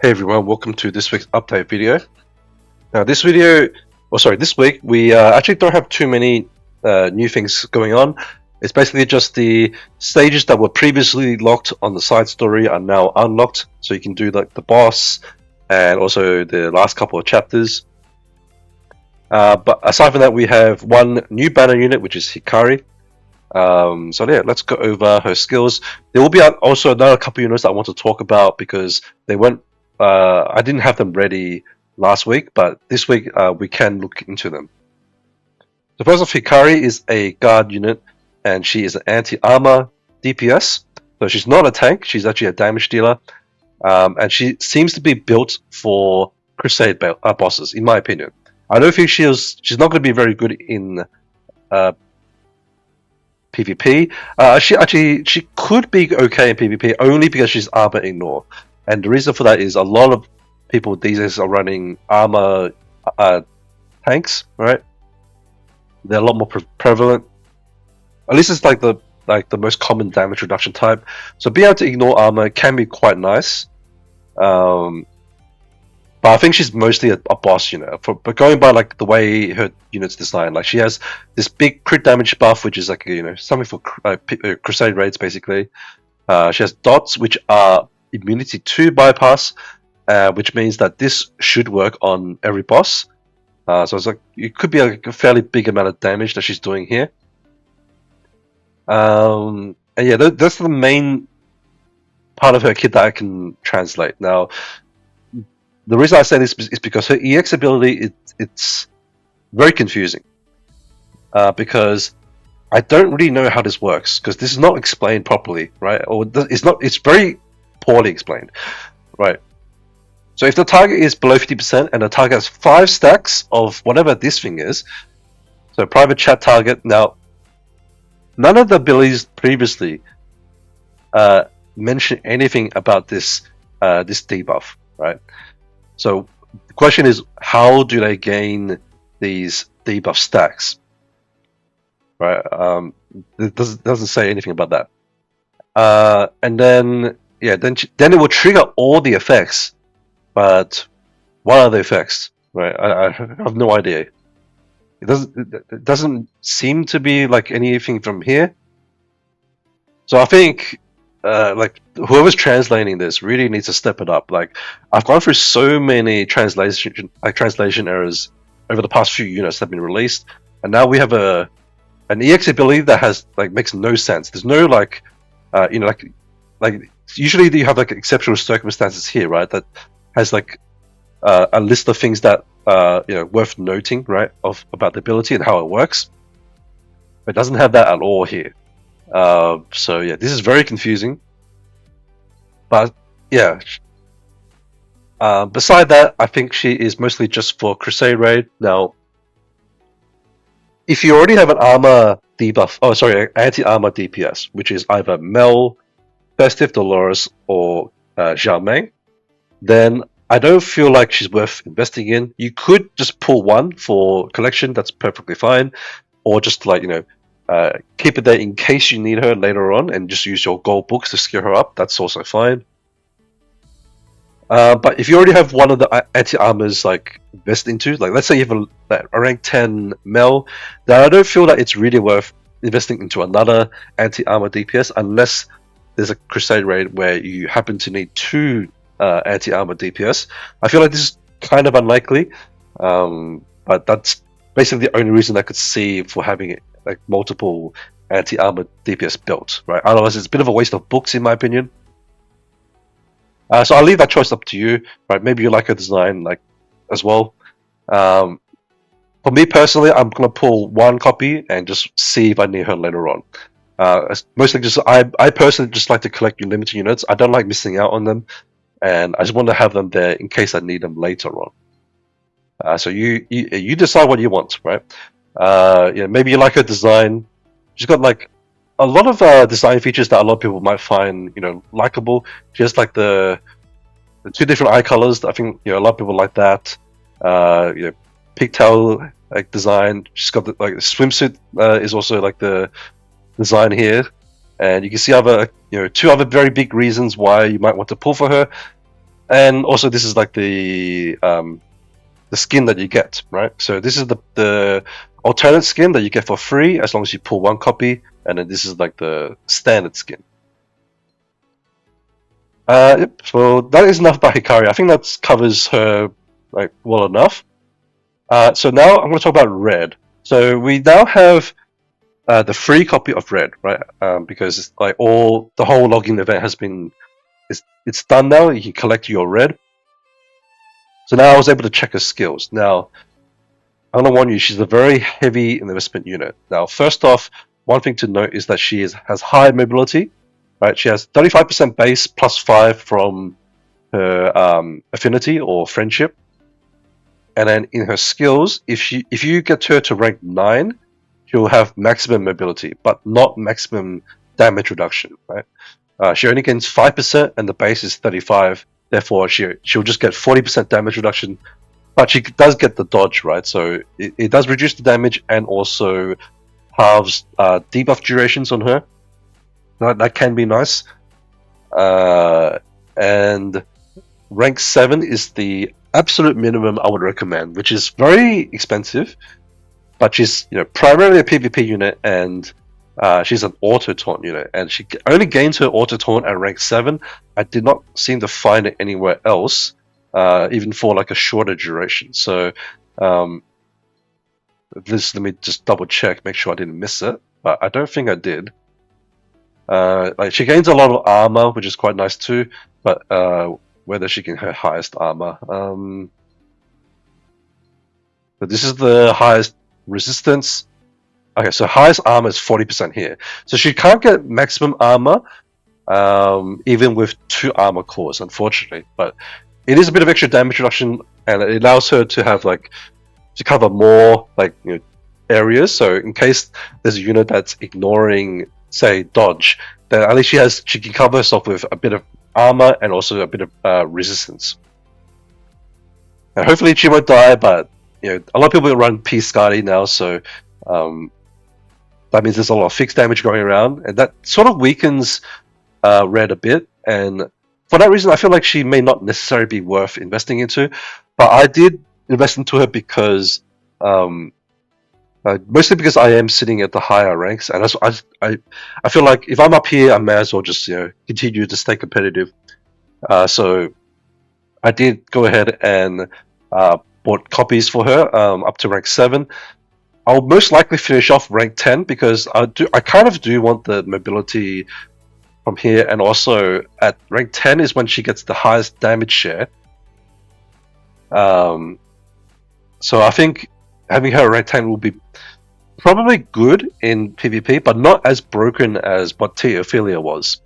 Hey everyone, welcome to this week's update video. Now this week we actually don't have too many new things going on. It's basically just the stages that were previously locked on the side story are now unlocked, so you can do like the boss and also the last couple of chapters. But aside from that, we have one new banner unit, which is Hikari. So yeah, let's go over her skills. There will be also another couple units that I want to talk about because they weren't. I didn't have them ready last week, but this week we can look into them. The first of Hikari is a guard unit, and she is an anti-armour DPS. So she's not a tank; she's actually a damage dealer, and she seems to be built for crusade bosses, in my opinion. I don't think she's not going to be very good in PvP. She could be okay in PvP only because she's armor ignore, and the reason for that is a lot of people these days are running armor tanks, right? They're a lot more prevalent. At least it's like the most common damage reduction type. So being able to ignore armor can be quite nice. But I think she's mostly a boss unit. But going by like the way her unit's designed, like she has this big crit damage buff, which is like something for crusade raids basically. She has dots, which are immunity to bypass, which means that this should work on every boss. So it's like it could be like a fairly big amount of damage that she's doing here. And yeah, that's the main part of her kit that I can translate. Now, the reason I say this is because her EX ability it's very confusing. Because I don't really know how this works because this is not explained properly, right? Or it's very poorly explained, right? So if the target is below 50% and the target has 5 stacks of whatever this thing is, so private chat target. Now, none of the abilities previously mention anything about this debuff, right? So the question is, how do they gain these debuff stacks? Right? It doesn't say anything about that. And then then it will trigger all the effects. But what are the effects? Right? I have no idea. It doesn't seem to be like anything from here. So I think like whoever's translating this really needs to step it up. Like I've gone through so many translation errors over the past few units that have been released, and now we have an EX ability that has like makes no sense. There's no like like usually you have like exceptional circumstances here, right? That has like a list of things that worth noting, right? About the ability and how it works. It doesn't have that at all here. So yeah, this is very confusing. But yeah, beside that, I think she is mostly just for crusade raid. Now, if you already have an armor debuff, anti-armor DPS, which is either Mel, Festive Dolores, or Xiaomeng, then I don't feel like she's worth investing in. You could just pull one for collection, that's perfectly fine, or just like keep it there in case you need her later on, and just use your gold books to scale her up. That's also fine. But if you already have one of the anti-armors like invest into, like let's say you have a rank 10 Mel, then I don't feel that it's really worth investing into another anti-armor DPS unless there's a crusade raid where you happen to need 2 anti-armor DPS. I feel like this is kind of unlikely, but that's basically the only reason I could see for having like multiple anti-armor DPS built, right? Otherwise, it's a bit of a waste of books, in my opinion. So I'll leave that choice up to you, right? Maybe you like her design, like as well. For me personally, I'm gonna pull one copy and just see if I need her later on. Mostly just I personally just like to collect limited units. I don't like missing out on them, and I just want to have them there in case I need them later on. So you decide what you want, right? Maybe you like her design. She's got like a lot of design features that a lot of people might find likable. Just like the 2 different eye colors. I think a lot of people like that. Pigtail like design. She's got the swimsuit is also like the design here, and you can see other 2 other very big reasons why you might want to pull for her. And also this is like the skin that you get, right? So this is the alternate skin that you get for free as long as you pull one copy, and then this is like the standard skin. Yep, so that is enough about Hikari. I think that covers her like well enough. So now I'm going to talk about Red. So we now have the free copy of Red, right? Because it's like the whole login event has been it's done now. You can collect your Red. So now I was able to check her skills. Now I'm going to warn you, she's a very heavy investment unit. Now, first off, one thing to note is that she has high mobility, right? She has 35% base plus 5 from her affinity or friendship. And then in her skills, if you get her to rank 9, she'll have maximum mobility, but not maximum damage reduction, right? She only gains 5% and the base is 35. Therefore, she'll just get 40% damage reduction, but she does get the dodge, right? So it does reduce the damage and also halves debuff durations on her. That can be nice. And rank 7 is the absolute minimum I would recommend, which is very expensive, but she's primarily a PvP unit and she's an auto-taunt unit, and she only gains her auto-taunt at rank 7. I did not seem to find it anywhere else, even for like a shorter duration. So let me just double check, make sure I didn't miss it, but I don't think I did. Like she gains a lot of armor, which is quite nice too, but whether she can her highest armor. But this is the highest resistance. Okay, so highest armor is 40% here. So she can't get maximum armor, even with 2 armor cores, unfortunately. But it is a bit of extra damage reduction, and it allows her to have to cover more areas. So in case there's a unit that's ignoring, say, dodge, then at least she can cover herself with a bit of armor and also a bit of resistance. And hopefully she won't die, but a lot of people run P Scotty now, so that means there's a lot of fixed damage going around, and that sort of weakens Red a bit. And for that reason, I feel like she may not necessarily be worth investing into. But I did invest into her because, mostly because I am sitting at the higher ranks, and I feel like if I'm up here, I may as well just continue to stay competitive. So I did go ahead and bought copies for her up to rank 7. I'll most likely finish off rank 10 because I kind of do want the mobility from here, and also at rank 10 is when she gets the highest damage share. So I think having her at rank 10 will be probably good in PvP, but not as broken as what Tia Ophelia was.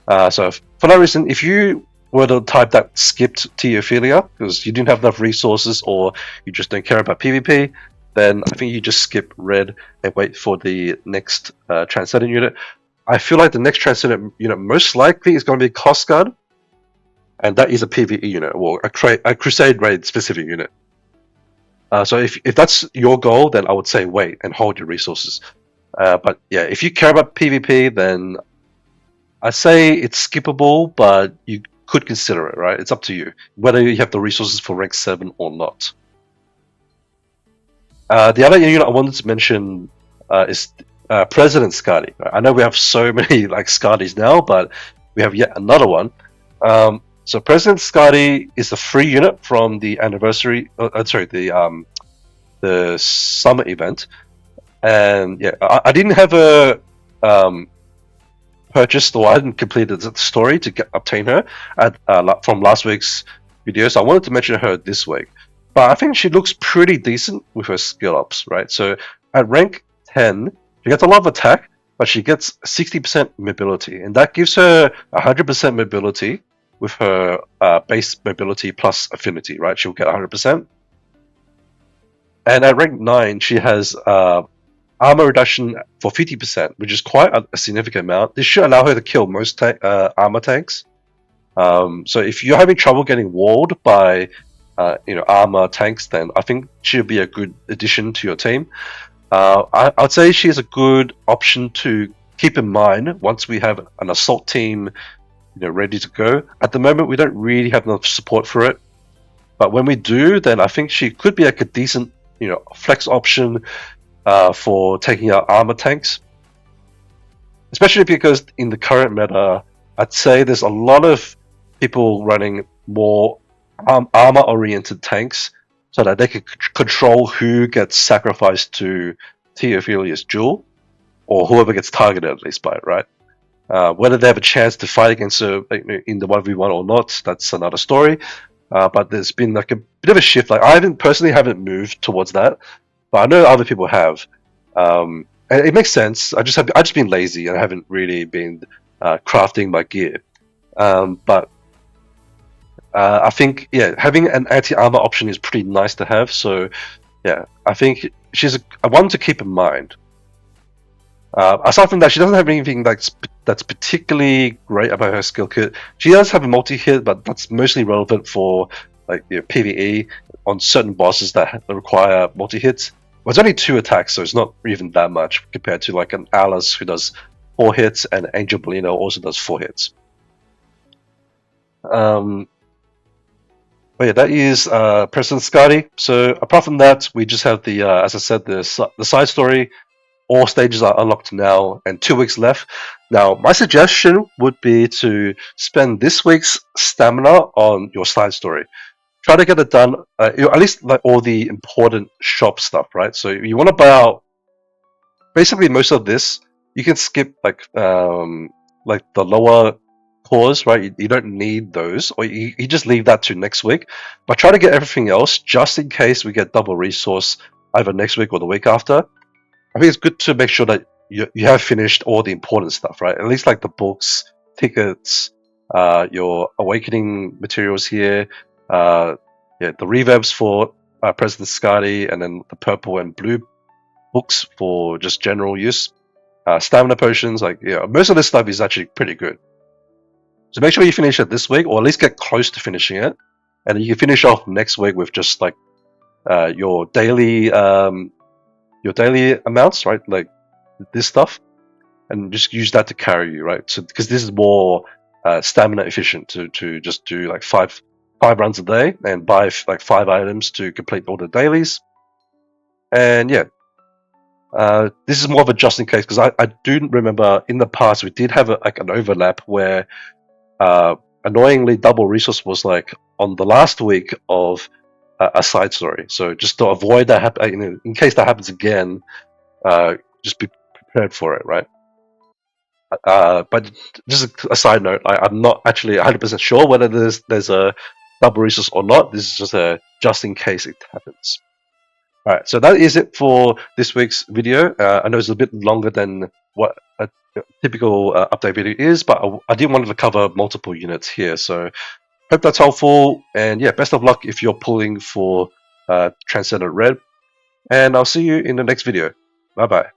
So for that reason, if you were to type that skipped Tia Ophelia because you didn't have enough resources or you just don't care about PvP, then I think you just skip Red and wait for the next Transcendent unit. I feel like the next Transcendent unit most likely is going to be Coast Guard, and that is a PvE unit, or a Crusade raid specific unit. So if that's your goal, then I would say wait and hold your resources. But yeah, if you care about PvP, then I say it's skippable, but you could consider it, right? It's up to you, whether you have the resources for rank 7 or not. The other unit I wanted to mention is President Scotty. I know we have so many Scottys now, but we have yet another one. So President Scotty is a free unit from the anniversary. The summer event, and yeah, I didn't have a purchased, or I hadn't completed the story to obtain her from last week's video, so I wanted to mention her this week. But I think she looks pretty decent with her skill ups, right? So at rank 10, she gets a lot of attack, but she gets 60% mobility, and that gives her 100% mobility with her base mobility plus affinity, right? She'll get 100%. And at rank 9, she has armor reduction for 50%, which is quite a significant amount. This should allow her to kill most armor tanks. So if you're having trouble getting walled by armor tanks, then I think she'll be a good addition to your team. I'd say she is a good option to keep in mind once we have an assault team ready to go. At the moment, we don't really have enough support for it. But when we do, then I think she could be like a decent, flex option for taking out armor tanks. Especially because in the current meta, I'd say there's a lot of people running more armor-oriented tanks so that they can control who gets sacrificed to Theophilius' duel, or whoever gets targeted at least by it, right? Whether they have a chance to fight against her in the 1v1 or not, that's another story. But there's been like a bit of a shift. Like I personally haven't moved towards that, but I know other people have. And it makes sense. I've just been lazy and I haven't really been crafting my gear. But I think having an anti-armor option is pretty nice to have. So yeah, I think she's a one to keep in mind. Aside from that, she doesn't have anything that's particularly great about her skill kit. She does have a multi-hit, but that's mostly relevant for like PvE on certain bosses that require multi-hits. Well, it's only 2 attacks, so it's not even that much compared to like an Alice who does 4 hits, and Angel Bolino also does 4 hits. But yeah, that is President Scotty. So apart from that, we just have the, as I said, the side story. All stages are unlocked now, and 2 weeks left. Now, my suggestion would be to spend this week's stamina on your side story. Try to get it done, at least like all the important shop stuff, right? So you want to buy out basically most of this. You can skip like the lower cores, right? You don't need those, or you just leave that to next week. But try to get everything else just in case we get double resource either next week or the week after. I think it's good to make sure that you have finished all the important stuff, right? At least like the books, tickets, your awakening materials here, the reverbs for President Scotty, and then the purple and blue books for just general use. Stamina potions, most of this stuff is actually pretty good. So make sure you finish it this week, or at least get close to finishing it, and then you can finish off next week with just like your daily amounts, right? Like this stuff, and just use that to carry you, right? So because this is more stamina efficient to just do like five runs a day and buy like 5 items to complete all the dailies. And yeah, this is more of a just in case, because I do remember in the past we did have an overlap where annoyingly double resource was like on the last week of a side story. So just to avoid that in case that happens again, just be prepared for it, right? But just a side note, I'm not actually 100% sure whether there's a double resource or not. This is just a just in case it happens. All right, so that is it for this week's video. I know it's a bit longer than what a typical update video is, but I did want to cover multiple units here. So hope that's helpful, and yeah, best of luck if you're pulling for Transcendent Red, and I'll see you in the next video. Bye bye.